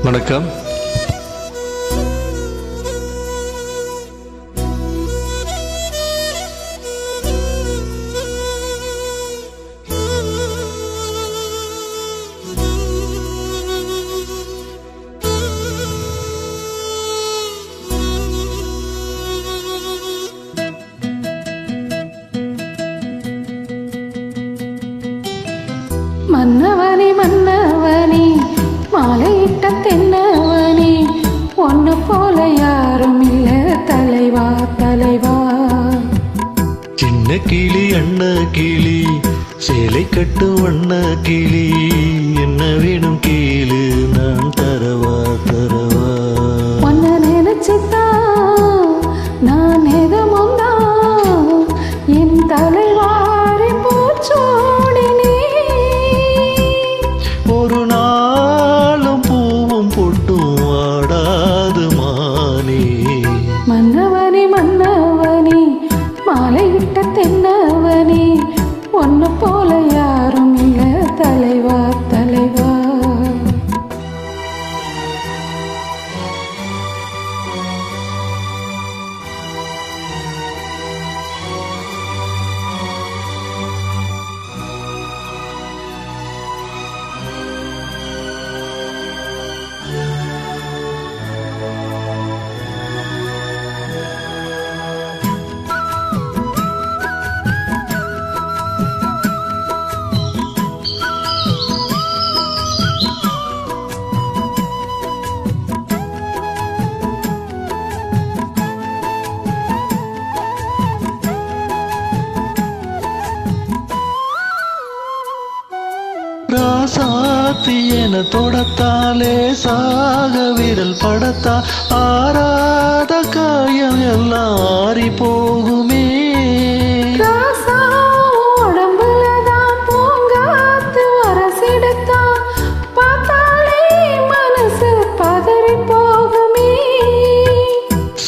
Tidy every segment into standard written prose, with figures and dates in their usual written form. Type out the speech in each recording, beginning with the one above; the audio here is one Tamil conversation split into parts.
வணக்கம். மன்னவனே மன்னவனே மாலையிட்ட தென்னவனே ஒன்னு போல யாரும் இல்ல தலைவா தலைவா. சின்ன கிளி அண்ண கிளி சேலை கட்டு வண்ண கிளி என்ன வேணும் கேளு நான் தரவா தரவா. ஒன்ன நினைச்சுதான் நான் எதமுந்தா என் தலைவாரி பூச்சோடினே. ஒரு நாளும் பூவும் பொட்டும் வாடாது மானே. மன்னவனே மன்னவனே மாலையிட்ட தென்னவனே ஒன்னு போல யாரும் இல்ல தலைவா தலைவா. ராசாத்தி என தொடத்தாலே சாக விரல் படத்தா ஆறாத காயம் எல்லாம் ஆறி போகுமே. உடம்புலதான் பூங்காத்து வரசிடுத்தா பார்த்தாலே மனசு பதறி போகுமே.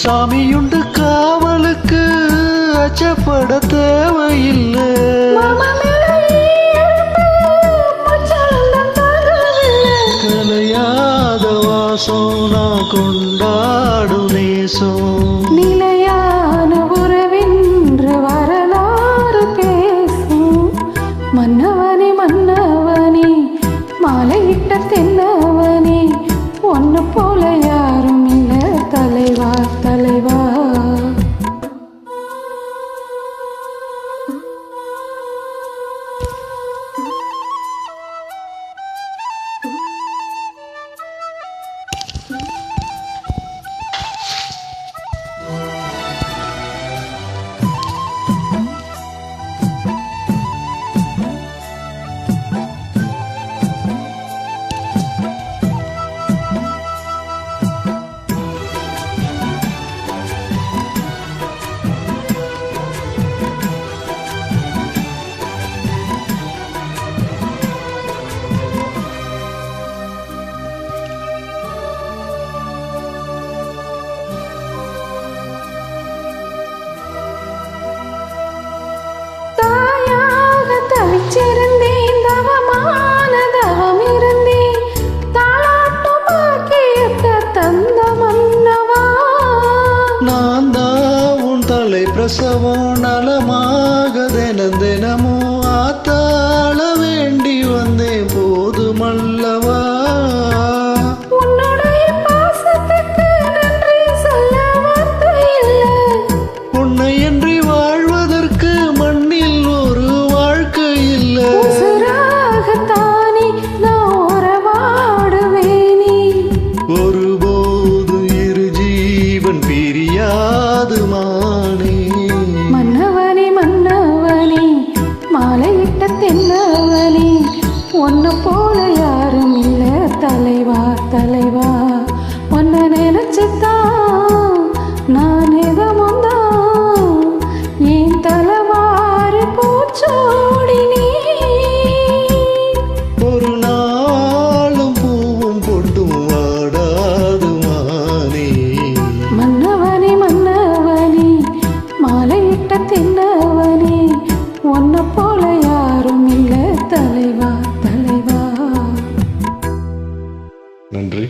சாமியுண்டு காவலுக்கு அச்சப்பட தேவையில்லை. கலையாத வாசம் நான் கொண்டாடும் நேசம். நிலையான உறவென்று வரலாறு பேசும். மன்னவனே மன்னவனே மாலையிட்ட தென்னவனே ஒன்னு போல யாரும் இல்ல தலைவா தலைவா. தவிச்சிருந்தேன் தவமான தவம் இருந்தேன் தாளாட்டு பாக்கியத்தை தந்த மன்னவா. நான் தான் உன் தலை பிரசவம் நலமாக தினம் தினமும் ஆத்தாள வேண்டி வந்தேன் போதுமல்லவா. உன்னுடைய பாசத்துக்கு நன்றி சொல்ல வார்த்தை இல்லை. உன்னை என்று வாழ்வதற்கு மண்ணில் ஒரு வாழ்க்கை இல்லை. உசுராகத்தானே நான் உறவாடுவேனே. ஒருபோது இரு ஜீவன் பிரியாது மானே. மன்னவனே மன்னவனே மாலையிட்ட தென்னவனே ஒன்னு போல யாரும் இல்ல தலைவா தலைவா. ஒன்ன நினைச்சுதான் நான் எதமுந்தான் என் தலைவாரி பூச்சோடினே. ஒரு நாளும் பூவும் பொட்டும் வாடாது மானே. மன்னவனே மன்னவனே மாலையிட்ட தென்னவனே ஒன்ன போல யாரும் இல்ல தலைவா தலைவா. நன்றி.